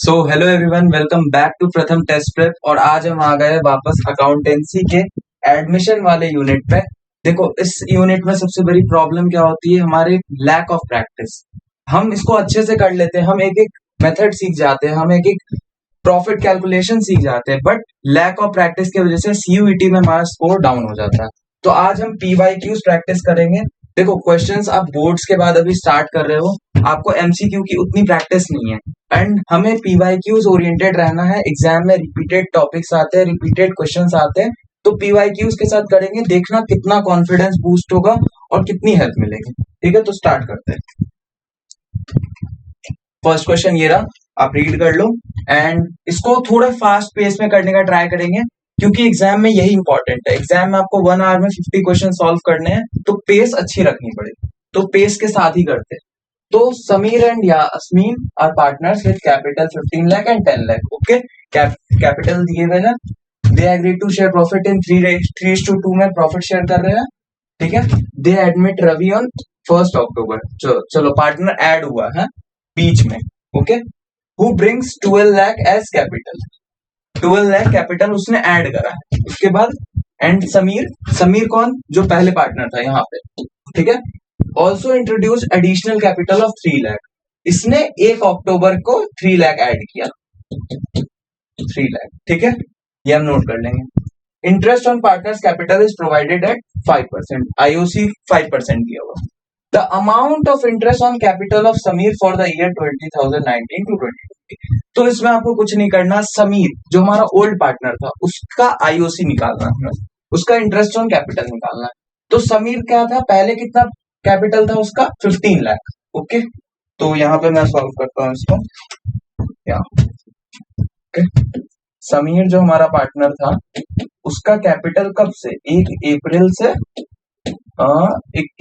So hello everyone, welcome back to Pratham test prep. और आज हम आ गए वापस अकाउंटेंसी के एडमिशन वाले यूनिट पे। देखो, इस यूनिट में सबसे बड़ी प्रॉब्लम क्या होती है, हमारे लैक ऑफ प्रैक्टिस। हम इसको अच्छे से कर लेते हैं, हम एक एक मेथड सीख जाते हैं, हम एक एक प्रॉफिट कैलकुलेशन सीख जाते हैं, बट लैक ऑफ प्रैक्टिस की वजह से सीयूईटी में हमारा स्कोर डाउन हो जाता है। तो आज हम पीवाईक्यूज प्रैक्टिस करेंगे। देखो, क्वेश्चंस आप बोर्ड्स के बाद अभी स्टार्ट कर रहे हो, आपको एमसीक्यू की उतनी प्रैक्टिस नहीं है एंड हमें पीवाईक्यूज ओरिएंटेड रहना है। एग्जाम में रिपीटेड टॉपिक्स आते हैं, रिपीटेड क्वेश्चंस आते हैं, तो पीवाईक्यूज के साथ करेंगे, देखना कितना कॉन्फिडेंस बूस्ट होगा और कितनी हेल्प मिलेगी। ठीक है, तो स्टार्ट करते हैं। फर्स्ट क्वेश्चन ये रहा, आप रीड कर लो एंड इसको थोड़ा फास्ट पेस में करने का ट्राई करेंगे, क्योंकि एग्जाम में यही इंपॉर्टेंट है। एग्जाम में आपको 1 आवर में 50 क्वेश्चन सॉल्व करने हैं, तो पेस अच्छी रखनी पड़ेगी। तो पेस के साथ ही करते हैं। तो Sameer and Yasmin are partners with capital 15 lakh and 10 lakh. Okay, capital दिए हुए हैं। They agree to share profit in 3:2 में प्रॉफिट शेयर कर रहे हैं। ठीक है, they admit Ravi on 1 October. चलो पार्टनर ऐड हुआ है बीच में। Okay, who brings 12 lakh as capital. 12 lakh capital उसने ऐड करा है। उसके बाद एंड समीर कौन, जो पहले पार्टनर था यहाँ पे। ठीक है, also introduce additional capital of 3 lakh. इसने 1 अक्टूबर को 3 लाख ऐड किया। 3 लाख, ठीक है, ये हम नोट कर लेंगे। Interest on partners capital is provided eight 5%, IOC 5% दिया हुआ। The amount of interest on capital of Sameer for the year 2019 to 2020। तो इसमें आपको कुछ नहीं करना, समीर जो हमारा ओल्ड पार्टनर था उसका आईओसी निकालना है, उसका इंटरेस्ट ऑन कैपिटल निकालना है। तो समीर क्या था, पहले कितना कैपिटल था उसका, 15 लाख। ओके, तो यहाँ पे मैं सॉल्व करता हूँ इसको। ओके, समीर जो हमारा पार्टनर था उसका कैपिटल कब से, 1 अप्रैल से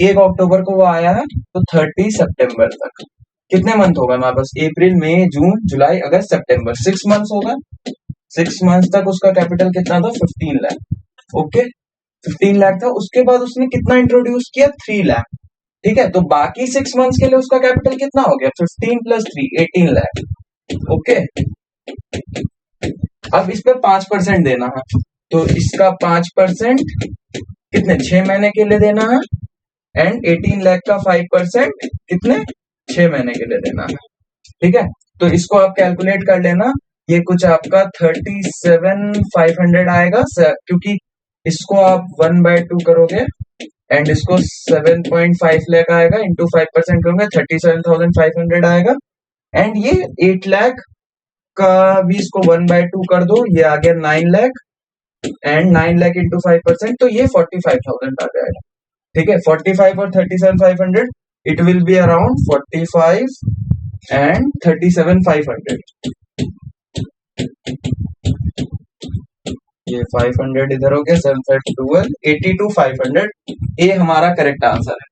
1 अक्टूबर को वो आया है, तो 30 सितंबर तक कितने मंथ होगा हमारे पास, अप्रैल मई जून जुलाई अगस्त सितंबर, 6 मंथ्स होगा। 6 मंथ्स तक उसका कैपिटल कितना था, 15 लाख। ओके, 15 लाख था। उसके बाद उसने कितना इंट्रोड्यूस किया, 3 लाख। ठीक है, तो बाकी 6 मंथ्स के लिए उसका कैपिटल कितना हो गया, 15 प्लस 3 18 लाख। ओके, अब इस पे 5% देना है, तो इसका 5% कितने, 6 महीने के लिए देना है एंड 18 लाख का 5% कितने, 6 महीने के लिए देना है। ठीक है, तो इसको आप कैलकुलेट कर लेना, ये कुछ आपका 37,500 आएगा, क्योंकि इसको आप 1/2 करोगे एंड इसको 7.5 लाख आएगा, इंटू 5% करोगे 37,500 आएगा। एंड ये 8 लाख का भी इसको 1/2 कर दो, ये आ गया 9 लाख एंड 9 लाख इंटू 5%, तो ये 45,000 आ जाएगा। ठीक है, 45 और 37,500, it will be around 45 and 37,500। ये 500 इधर हो गया, 712 82,500, ये हमारा करेक्ट आंसर है।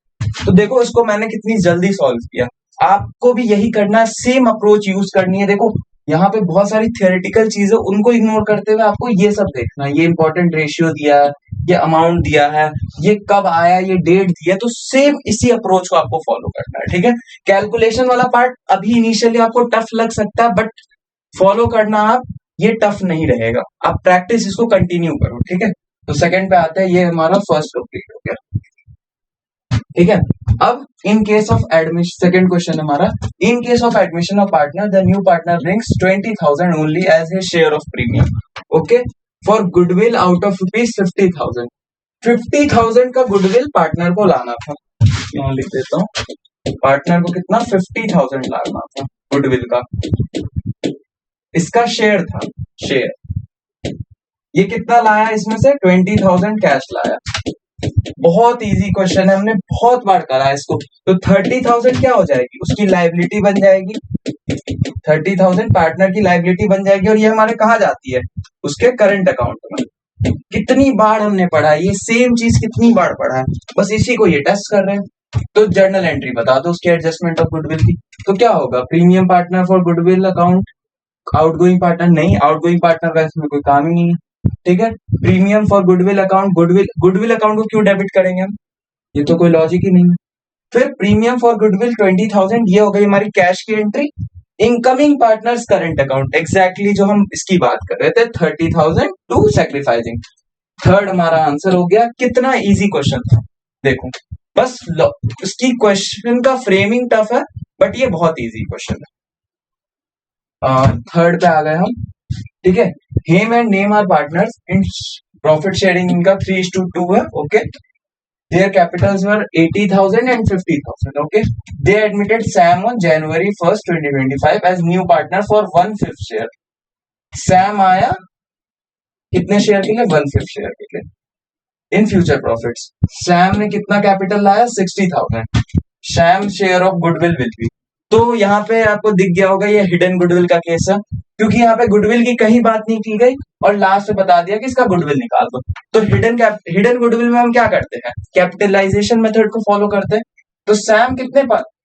तो देखो, इसको मैंने कितनी जल्दी सॉल्व किया। आपको भी यही करना है, सेम अप्रोच यूज करनी है। देखो, यहाँ पे बहुत सारी थियोरेटिकल चीजें, उनको इग्नोर करते हुए आपको ये सब देखना है। ये इंपॉर्टेंट रेशियो दिया है, ये अमाउंट दिया है, ये कब आया, ये डेट दिया, तो सेम इसी अप्रोच को आपको फॉलो करना है। ठीक है, कैलकुलेशन वाला पार्ट अभी इनिशियली आपको टफ लग सकता है, बट फॉलो करना आप, ये टफ नहीं रहेगा। आप प्रैक्टिस इसको कंटिन्यू करो। ठीक है, तो सेकंड पे आते हैं, ये हमारा फर्स्ट कंप्लीट हो गया। ठीक है, अब in case of admission, second question हमारा, in case of admission of partner the new partner brings 20,000 only as his share of premium. Okay, for goodwill out of ₹50,000। 50,000 का गुडविल पार्टनर को लाना था। यहाँ लिख देता हूँ, पार्टनर को कितना, 50,000 लाना था गुडविल का। इसका शेयर था, शेयर। ये कितना लाया, इसमें से 20,000 कैश लाया। बहुत इजी क्वेश्चन है, हमने बहुत बार करा है इसको। तो 30,000 क्या हो जाएगी, उसकी लाइबिलिटी बन जाएगी। 30,000 पार्टनर की लाइबिलिटी बन जाएगी, और ये हमारे कहाँ जाती है, उसके करंट अकाउंट में। कितनी बार हमने पढ़ा है, ये सेम चीज कितनी बार पढ़ा है, बस इसी को ये टेस्ट कर रहे हैं। तो जर्नल एंट्री बता दो उसकी, एडजस्टमेंट ऑफ गुडविल की। तो क्या होगा, premium partner for goodwill account, outgoing partner नहीं, आउटगोइंग पार्टनर का इसमें कोई काम ही नहीं है। ठीक है, premium for goodwill account, goodwill account को क्यों डेबिट करेंगे हम, ये तो कोई लॉजिक ही नहीं है। फिर प्रीमियम फॉर गुडविल 20,000, ये हो गई हमारी कैश की entry. Incoming partners current account, exactly जो हम इसकी बात कर रहे थे, 30,000 टू सैक्रिफाइसिंग। थर्ड हमारा आंसर हो गया। कितना इजी क्वेश्चन था देखो, बस इसकी क्वेश्चन का फ्रेमिंग टफ है बट ये बहुत इजी क्वेश्चन है। थर्ड पे आ गए हम, ठीक है। Hem and Nem are partners in profit sharing, इनका 3:2 है, okay. Their capitals were 80,000 and 50,000. Okay. They admitted Sam on January 1st, 2025 as new partner for 1/5 share. Sam आया कितने शेयर के लिए? 1/5 शेयर के लिए। इन फ्यूचर प्रॉफिट्स सैम ने कितना कैपिटल लाया? 60,000। Sam share of goodwill will be. तो यहाँ पे आपको दिख गया होगा ये हिडन गुडविल का केस है, क्योंकि यहाँ पे गुडविल की कहीं बात नहीं की गई और लास्ट में बता दिया कि इसका गुडविल निकाल दो। तो हिडन गुडविल में हम क्या करते हैं? कैपिटलाइजेशन मेथड को फॉलो करते हैं। तो सैम कितने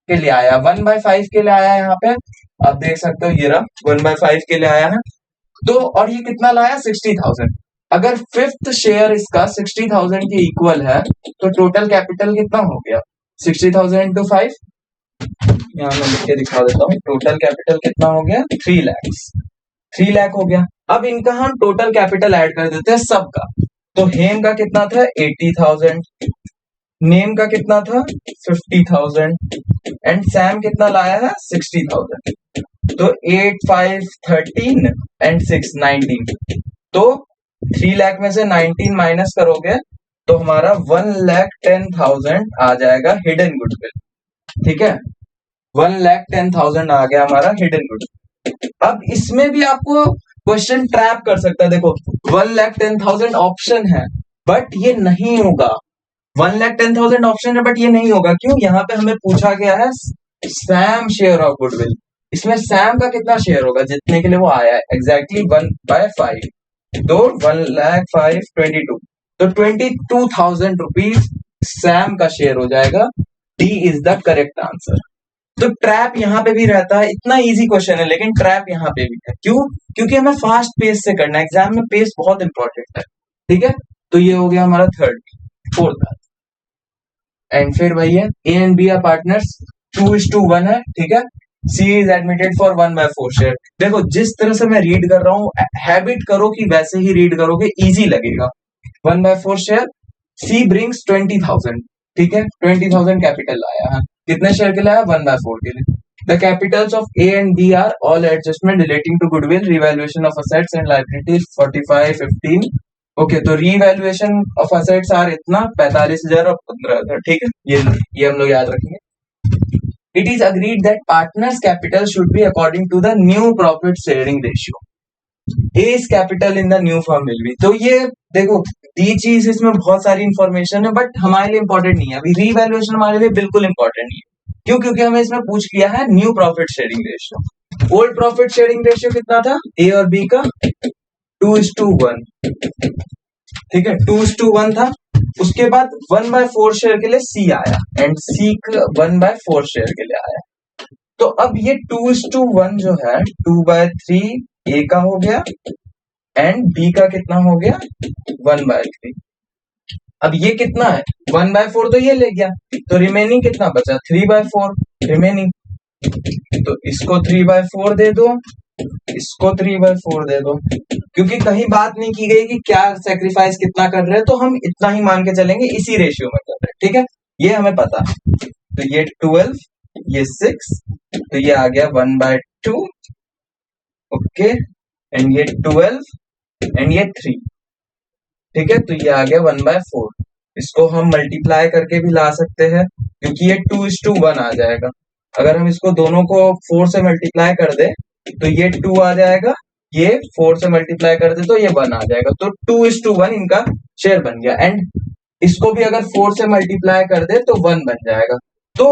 के लिए आया? 1/5 के लिए आया। यहाँ पे आप देख सकते हो, ये रहा 1/5 के लिए आया है। तो और ये कितना लाया? 60,000। अगर फिफ्थ शेयर इसका 60,000 के इक्वल है तो टोटल कैपिटल कितना हो गया? 60,000 इंटू 5, यहाँ मैं लिख के दिखा देता हूँ। टोटल कैपिटल कितना हो गया? 3 लाख। 3 लाख हो गया। अब इनका हम टोटल कैपिटल ऐड कर देते हैं सबका। तो हेम का कितना था? 80,000। नेम का कितना था? 50,000। एंड सैम कितना लाया है? 60,000। तो 8, 5, 13 एंड 6, 19। तो 3 लाख में से 19 माइनस करोगे तो हमारा 1,10,000 आ जाएगा हिडन गुडविल, ठीक है। 1,10,000 आ गया हमारा हिडन गुडविल। अब इसमें भी आपको क्वेश्चन ट्रैप कर सकता है। देखो 1,10,000 ऑप्शन है बट ये नहीं होगा। 1,10,000 ऑप्शन है बट ये नहीं होगा। क्यों? यहाँ पे हमें पूछा गया है सैम शेयर ऑफ गुडविल। इसमें सैम का कितना शेयर होगा जितने के लिए वो आया है? एग्जैक्टली 1/5। तो 1,05,22। तो 22,000 रुपीज सैम का शेयर हो जाएगा। D is the correct answer. तो ट्रैप यहाँ पे भी रहता है। इतना इजी क्वेश्चन है लेकिन ट्रैप यहाँ पे भी है। क्यों? क्योंकि हमें फास्ट पेस से करना है। एग्जाम में पेस बहुत इंपॉर्टेंट है, ठीक है। तो ये हो गया हमारा फोर्थ। एंड फिर वही है, A and B are partners, 2:1 है, ठीक है। C is admitted for 1/4 share. देखो जिस तरह से मैं रीड कर रहा हूँ, हैबिट करो कि वैसे ही रीड करोगे, इजी लगेगा। 1/4 शेयर। सी ब्रिंग्स 20,000, ठीक है। 20,000 कैपिटल आया है। कितने शेयर के लिए आया? 1/4 के लिए। The capitals of A and B are all adjustment relating to goodwill, revaluation of assets and liabilities 45, 15। Okay, तो रीवैल्यूएशन ऑफ असेट्स आर इतना 45,000 और 15,000, ठीक है। ये हम लोग याद रखेंगे। It is agreed that partners' capital should be according to the new profit sharing ratio. A's capital in the new firm will be. तो ये देखो दी चीज, इसमें बहुत सारी इंफॉर्मेशन है बट हमारे लिए इंपॉर्टेंट नहीं है। अभी रीवैल्यूएशन हमारे लिए बिल्कुल इंपॉर्टेंट नहीं है। क्यों? क्योंकि हमें इसमें पूछ लिया है new profit sharing ratio. Old profit sharing ratio कितना था? ए और बी का 2:1, ठीक है। 2:1 था। उसके बाद 1/4 शेयर के लिए सी आया एंड सी का 1/4 शेयर के लिए आया। तो अब ये 2:1 जो है 2/3 ए का हो गया एंड बी का कितना हो गया? 1/3। अब ये कितना है? 1/4 तो ये ले गया, तो रिमेनिंग कितना बचा? 3/4 रिमेनिंग। तो इसको 3/4 दे दो, इसको 3/4 दे दो, क्योंकि कहीं बात नहीं की गई कि क्या सेक्रीफाइस कितना कर रहे हैं, तो हम इतना ही मान के चलेंगे, इसी रेशियो में कर रहे हैं, ठीक है। ये हमें पता है। तो ये 12, ये 6, तो ये आ गया 1/2, ओके। एंड ये 12 एंड ये 3, ठीक है। तो ये आ गया 1/4। इसको हम मल्टीप्लाई करके भी ला सकते हैं क्योंकि ये 2:1 आ जाएगा। अगर हम इसको दोनों को 4 से मल्टीप्लाई कर दे तो ये 2 आ जाएगा, ये 4 से मल्टीप्लाई कर दे तो ये 1 आ जाएगा। तो 2:1 इनका शेयर बन गया। एंड इसको भी अगर 4 से मल्टीप्लाई कर दे तो 1 बन जाएगा। तो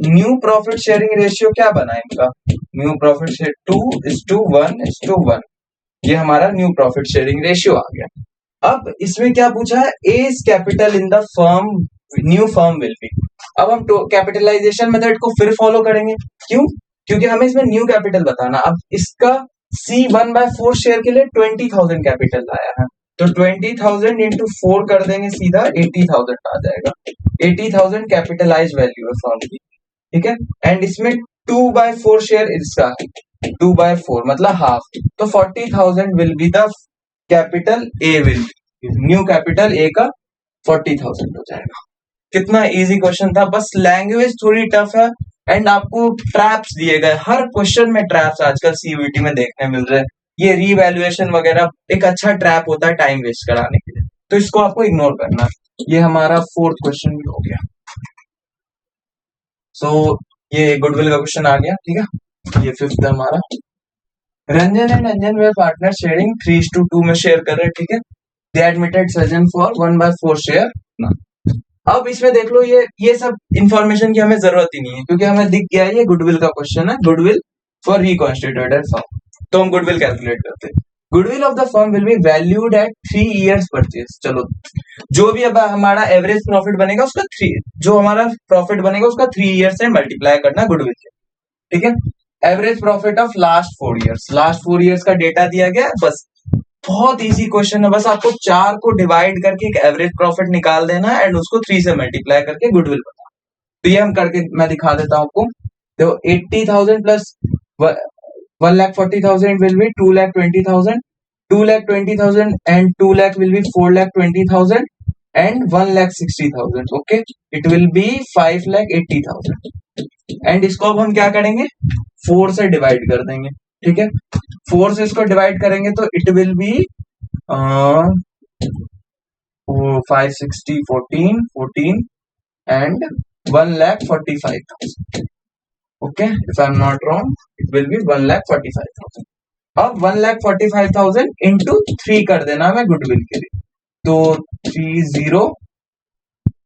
न्यू प्रॉफिट शेयरिंग रेशियो क्या बना इनका? New profit share 2:1:1। ये हमारा न्यू प्रॉफिट शेयरिंग रेशियो आ गया। अब इसमें क्या पूछा है? As capital in the firm new firm will be. अब हम कैपिटलाइजेशन मेथड को फिर फॉलो करेंगे। क्यों? क्योंकि हमें इसमें न्यू कैपिटल बताना। अब इसका सी 1/4 शेयर के लिए 20,000 कैपिटल आया है, तो 20,000 इंटू 4 कर देंगे, सीधा 80,000 आ जाएगा। 80,000 कैपिटलाइज वैल्यू है फर्म की, ठीक है। एंड इसमें 2/4 शेयर इसका, 2/4 मतलब हाफ, तो 40,000 will be the capital A, will new capital A का 40,000 हो जाएगा। कितना इजी क्वेश्चन था, बस लैंग्वेज थोड़ी टफ है एंड आपको ट्रैप्स दिए गए, हर क्वेश्चन में ट्रैप्स आजकल सीयूईटी में देखने मिल रहे हैं। ये रीवैल्यूएशन वगैरह एक अच्छा ट्रैप होता है टाइम वेस्ट कराने के लिए, तो इसको आपको इग्नोर करना है। ये हमारा 4th क्वेश्चन भी हो गया। सो ये गुडविल का क्वेश्चन आ गया, ठीक है। ये 5th है हमारा। Ranjan and Anjan way partner sharing 3:2 में शेयर कर रहे हैं, ठीक है। दे एडमिटेड सजन फॉर 1/4 शेयर ना। अब इसमें देख लो, ये सब इंफॉर्मेशन की हमें जरूरत ही नहीं है, क्योंकि हमें दिख गया है ये गुडविल का क्वेश्चन है, गुडविल फॉर रिकॉन्स्टिट्यूटेड फर्म। तो हम गुडविल कैलकुलेट करते हैं। Goodwill of the firm will be valued at 3 years purchase. चलो, जो भी अब हमारा एवरेज प्रॉफिट बनेगा उसका 3, जो हमारा प्रॉफिट बनेगा उसका 3 ईयर से मल्टीप्लाई करना गुडविल से, ठीक है। Average profit of last 4 years, last 4 years का डेटा दिया गया है, बस बहुत इजी क्वेश्चन है। बस आपको 4 को डिवाइड करके एक एवरेज प्रॉफिट निकाल देना है एंड उसको 3 से मल्टीप्लाई करके गुडविल बना। तो ये हम करके मैं दिखा देता हूं आपको। देखो 80,000 plus 1,40,000 will be 2,20,000, 2,20,000 and 2 lakh will be 4,20,000 and 1,60,000. Okay, it will be 5,80,000. And इसको अब हम क्या करेंगे, 4 से डिवाइड कर देंगे, ठीक है। 4 से इसको डिवाइड करेंगे तो it will be 560, 14 and 1,45,000. Okay, if I am not wrong it will be 1,45,000. अब 1,45,000 इंटू 3 कर देना मैं गुडविल के लिए, तो 30,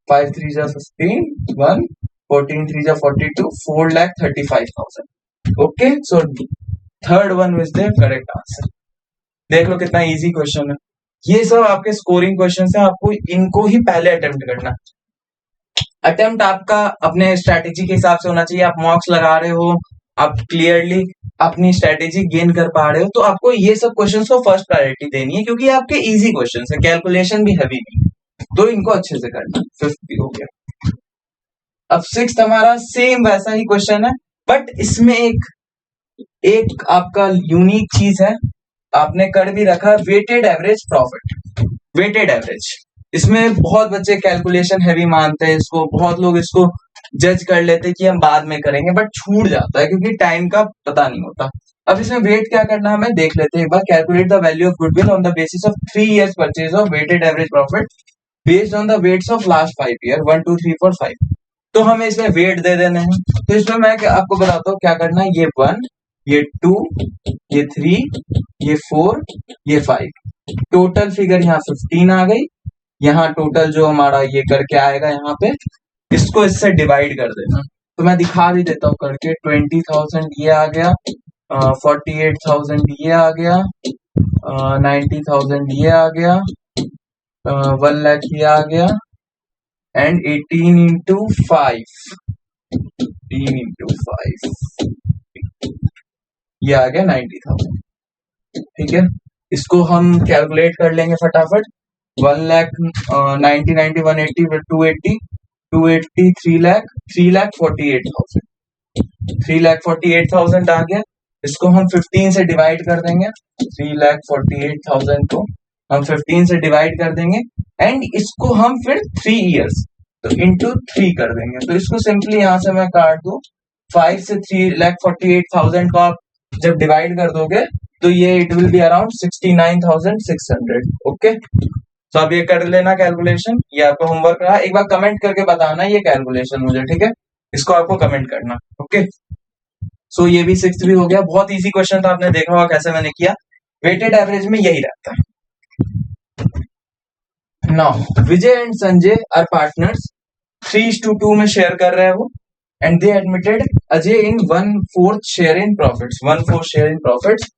5 3 जा 15, 1 14 3 जा 42, 4,35,000. Okay, so third one is the correct answer. देख लो कितना इजी क्वेश्चन है। ये सब आपके स्कोरिंग क्वेश्चन है, आपको इनको ही पहले अटेम्प्ट करना। अटेम्प्ट आपका अपने स्ट्रेटेजी के हिसाब से होना चाहिए। आप मॉक्स लगा रहे हो, आप क्लियरली अपनी स्ट्रेटेजी गेन कर पा रहे हो, तो आपको ये सब क्वेश्चंस को फर्स्ट प्रायोरिटी देनी है, क्योंकि आपके इजी क्वेश्चंस है, कैलकुलेशन भी हैवी नहीं है, तो इनको अच्छे से करना। 5th भी हो गया। अब 6th हमारा सेम वैसा ही क्वेश्चन है, बट इसमें एक आपका यूनिक चीज है, आपने कर भी रखा weighted average profit. Weighted average, इसमें बहुत बच्चे कैलकुलेशन हैवी मानते हैं इसको, बहुत लोग इसको जज कर लेते हैं कि हम बाद में करेंगे, बट छूट जाता है क्योंकि टाइम का पता नहीं होता। अब इसमें वेट क्या करना है हमें देख लेते हैं एक बार। Calculate the value of goodwill on the basis of 3 years purchase of weighted average profit based on the weights of last 5 year 1 2 3 4 5। तो हमें इसमें वेट दे देने हैं, तो इसमें मैं आपको बताता हूँ क्या करना है। ये 1, ये 2, ये 3, ये 4, ये 5, टोटल फिगर यहाँ 15 आ गई। यहाँ टोटल जो हमारा ये करके आएगा यहाँ पे, इसको इससे डिवाइड कर देना। तो मैं दिखा भी देता हूँ करके। 20,000 ये आ गया, 48,000 ये आ गया, 90,000 ये आ गया, 1 लाख ये आ गया, एंड 18 इंटू 5, 18 इंटू 5 ये आ गया 90,000, ठीक है। इसको हम कैलकुलेट कर लेंगे फटाफट। 1 लाख 90 90 180 280 280 3 लाख 48,000, 3,48,000 आ गया। इसको हम 15 से डिवाइड कर देंगे। 3,48,000 को हम 15 से डिवाइड कर देंगे एंड इसको हम फिर 3 इयर्स तो इंटू 3 कर देंगे। तो इसको सिंपली यहां से मैं काट दूं, 5 से 3,48,000 को आप जब डिवाइड कर दोगे तो ये it will be around 69,600। Okay, तो अब ये कर लेना कैलकुलेशन। ये आपका होमवर्क रहा, एक बार कमेंट करके बताना ये कैलकुलेशन मुझे, ठीक है। इसको आपको कमेंट करना। ओके, सो ये भी 6th भी हो गया। बहुत इजी क्वेश्चन था, आपने देखा होगा कैसे मैंने किया। वेटेड एवरेज में यही रहता है। Now Vijay and Sanjay are partners, 3:2 में शेयर कर रहे हैं वो, and they admitted Ajay in 1/4 share in profits, 1/4 share in profits.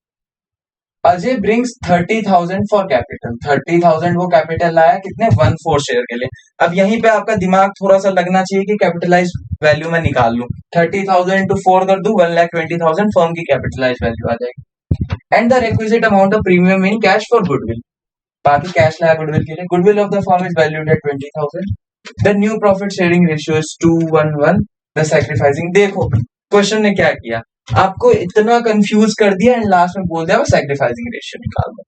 Ajay brings 30,000 for capital, 30,000 वो कैपिटल लाया कितने, 1/4 शेयर के लिए। अब यहीं पे आपका दिमाग थोड़ा सा लगना चाहिए कि कैपिटलाइज वैल्यू में निकाल लूं। 30,000 इंटू 4 कर दूं, 1,20,000 फर्म की कैपिटलाइज वैल्यू आ जाएगी। And the requisite amount of premium in cash for goodwill, बाकी कैश लाया गुडविल के लिए। Goodwill of the firm is valued at 20,000। The new profit sharing ratio is 2:1:1। The sacrificing, देखो question ने क्या किया, आपको इतना कंफ्यूज कर दिया एंड लास्ट में बोल दिया वो सैक्रिफाइसिंग रेशियो निकाल दो।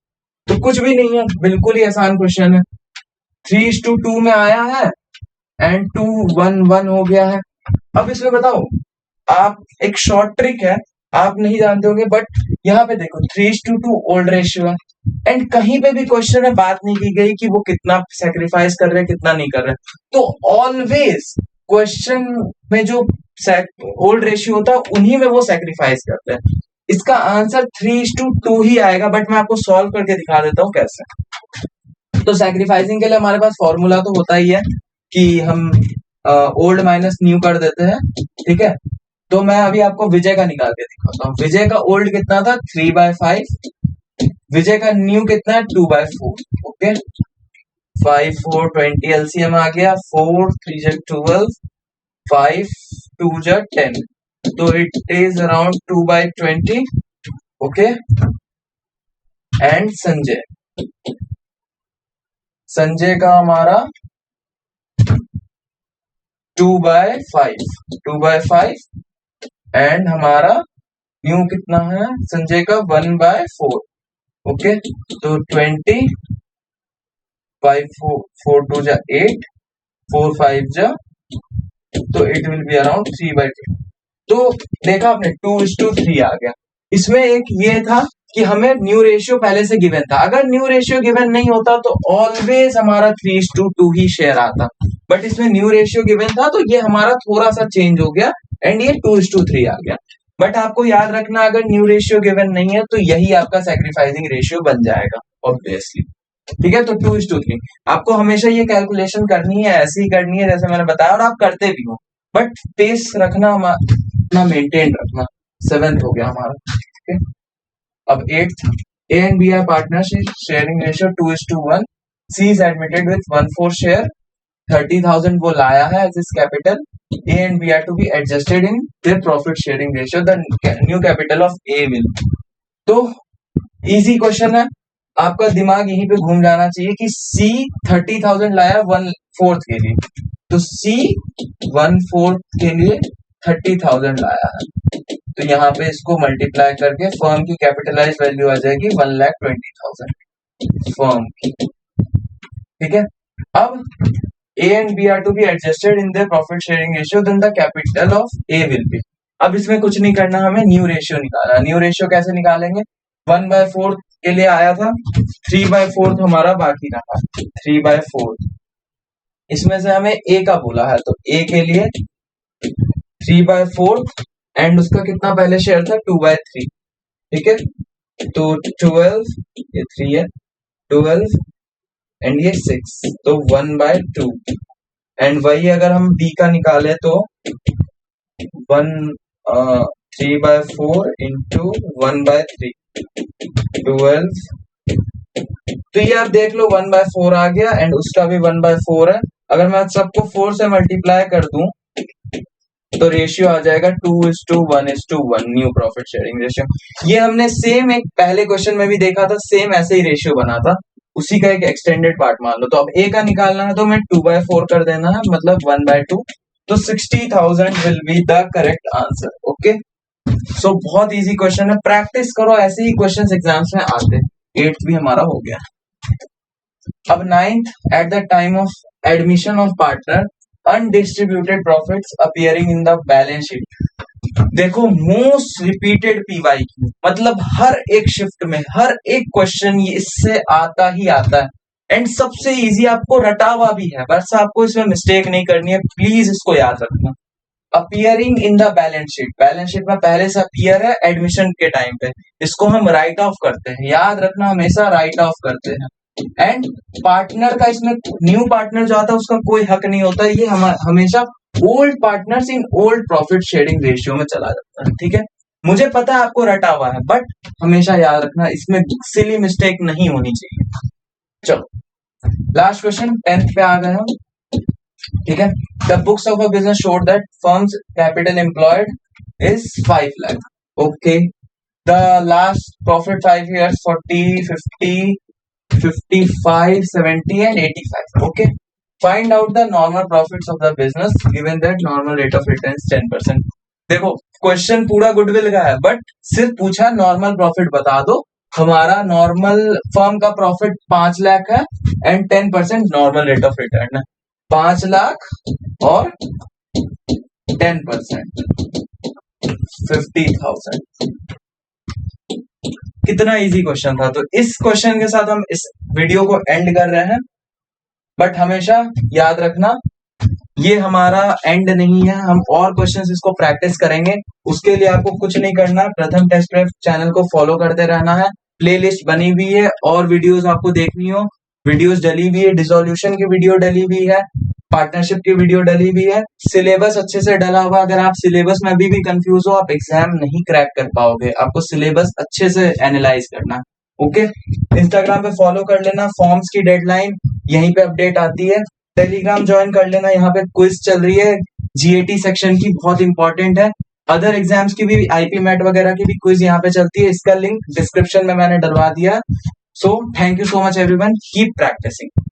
तो कुछ भी नहीं है, बिल्कुल ही आसान क्वेश्चन है। 3:2 में आया है एंड 2:1:1 हो गया है। अब इसमें बताओ, आप एक शॉर्ट ट्रिक है, आप नहीं जानते होंगे, बट यहाँ पे देखो 3:2 ओल्ड रेशियो है एंड कहीं पे भी क्वेश्चन में बात नहीं की गई कि वो कितना सेक्रीफाइस कर रहे हैं कितना नहीं कर रहे हैं। तो ऑलवेज क्वेश्चन में जो ओल्ड रेशियो होता है उन्हीं में वो सेक्रीफाइस करते हैं। इसका आंसर 3:2 ही आएगा, बट मैं आपको सॉल्व करके दिखा देता हूँ कैसे। तो सेक्रीफाइसिंग के लिए हमारे पास फॉर्मूला तो होता ही है कि हम ओल्ड माइनस न्यू कर देते हैं, ठीक है। तो मैं अभी आपको विजय का निकाल के दिखाता हूँ। विजय का ओल्ड कितना था 3/5, विजय का न्यू कितना है 2/4। ओके, 5 4 20 एलसीएम आ गया, 4 3 जा 12, 5 2 जा 10, तो it is around 2/20। Okay, and Sanjay का हमारा 2/5 एंड हमारा न्यू कितना है संजय का 1/4। ओके, तो 20, 5 4 2 जा 8, 4 5 जा, तो इट विल बी अराउंड 3/2। तो देखा आपने 2:3 आ गया। इसमें एक ये था कि हमें न्यू रेशियो पहले से गिवन था, अगर न्यू रेशियो गिवन नहीं होता तो ऑलवेज हमारा 3:2 ही शेयर आता, बट इसमें न्यू रेशियो गिवन था तो ये हमारा थोड़ा सा चेंज हो गया एंड ये 2:3 आ गया। बट आपको याद रखना, अगर न्यू रेशियो गिवन नहीं है तो यही आपका सैक्रिफाइसिंग रेशियो बन जाएगा ऑब्वियसली, ठीक है। तो 2:3 आपको हमेशा ये कैलकुलेशन करनी है, ऐसे ही करनी है जैसे मैंने बताया, और आप करते भी हो, बट पेस रखना अपना मेंटेन रखना। 7th हो गया हमारा, ठीक है। अब 8th, A and B are partnership, sharing ratio 2:1. C is admitted with 1/4 share, 30,000 वो लाया है as his capital. A and B are to be adjusted in their profit sharing ratio. The new capital of A will. तो easy question है, आपका दिमाग यहीं पे घूम जाना चाहिए कि C 30,000 लाया 1/4 के लिए, तो C 1/4 के लिए 30,000 लाया है, तो यहाँ पे इसको मल्टीप्लाई करके फर्म की कैपिटलाइज वैल्यू आ जाएगी 1,20,000 फर्म की, ठीक है। अब A and B are to be adjusted in their profit sharing ratio, then the capital of A will be. अब इसमें कुछ नहीं करना, हमें न्यू रेशियो निकालना। न्यू रेशियो कैसे निकालेंगे, 1/4 के लिए आया था, 3/4 हमारा बाकी रहा, 3/4 इसमें से हमें A का बोला है, तो A के लिए 3/4 एंड उसका कितना पहले शेयर था 2/3, ठीक है। तो 12, ये 3 है, 12 एंड ये 6, तो 1/2 एंड वही अगर हम B का निकाले तो 3/4 इंटू 1/3, 12, तो ये आप देख लो 1/4 आ गया एंड उसका भी 1/4 है। अगर मैं सबको 4 से मल्टीप्लाई कर दूं तो रेशियो आ जाएगा 2:1:1 न्यू प्रॉफिट शेयरिंग रेशियो। ये हमने सेम एक पहले क्वेश्चन में भी देखा था, सेम ऐसे ही रेशियो बना था, उसी का एक एक्सटेंडेड पार्ट मान लो। तो अब A का निकालना है तो मैं 2/4 कर देना है, मतलब 1/2, तो 60,000 will be the correct answer. Okay, so बहुत इजी क्वेश्चन है, प्रैक्टिस करो, ऐसे ही क्वेश्चंस एग्जाम्स में आते हैं। 8th भी हमारा हो गया। अब 9th, at the time of admission of partner undistributed profits appearing in the balance sheet. देखो मोस्ट रिपीटेड PYQ, मतलब हर एक शिफ्ट में हर एक क्वेश्चन ये इससे आता ही आता है एंड सबसे इजी, आपको रटा हुआ भी है, बस आपको इसमें मिस्टेक नहीं करनी है, प्लीज इसको याद रखना। Appearing in the balance sheet, balance sheet में पहले से अपीयर है एडमिशन के टाइम पे, इसको हम राइट ऑफ करते हैं, याद रखना हमेशा राइट ऑफ करते हैं। एंड पार्टनर का इसमें न्यू पार्टनर जो आता है उसका कोई हक नहीं होता, ये हमेशा old partners in old profit sharing ratio में चला जाता है, ठीक है। मुझे पता है आपको रटा हुआ है, बट हमेशा याद रखना, इसमें सिली मिस्टेक नहीं होनी चाहिए। चलो लास्ट क्वेश्चन 10th पे आ गए हम, ठीक है। The books of a business showed that firms capital employed is 5 lakh. Okay, the last profit 5 years 40, 50, 55, 70 and 85. Okay, find out the normal profits of the business given that normal rate of return is 10%. देखो question पूरा goodwill का है, but सिर्फ पूछा normal profit बता दो। हमारा normal firm का प्रॉफिट 5 लाख है and 10% normal rate of return है। 5 लाख और 10% 50,000। कितना इजी क्वेश्चन था। तो इस क्वेश्चन के साथ हम इस वीडियो को एंड कर रहे हैं, बट हमेशा याद रखना ये हमारा एंड नहीं है, हम और क्वेश्चंस इसको प्रैक्टिस करेंगे। उसके लिए आपको कुछ नहीं करना है, प्रथम टेस्ट प्रेप चैनल को फॉलो करते रहना है। प्लेलिस्ट बनी हुई है और वीडियोस आपको देखनी हो, वीडियोस डली हुई है, डिसोल्यूशन की वीडियो डली हुई है, पार्टनरशिप की वीडियो डली हुई है, सिलेबस अच्छे से डला हुआ। अगर आप सिलेबस में अभी भी कंफ्यूज हो, आप एग्जाम नहीं क्रैक कर पाओगे। आपको सिलेबस अच्छे से एनालाइज करना। ओके, इंस्टाग्राम पे फॉलो कर लेना, फॉर्म्स की डेडलाइन यहीं पे अपडेट आती है। टेलीग्राम ज्वाइन कर लेना, यहाँ पे क्विज चल रही है जीएटी सेक्शन की, बहुत इंपॉर्टेंट है। अदर एग्जाम्स की भी, आईपी मैट वगैरह की भी क्विज यहाँ पे चलती है, इसका लिंक डिस्क्रिप्शन में मैंने डलवा दिया। So thank you so much everyone, keep practising.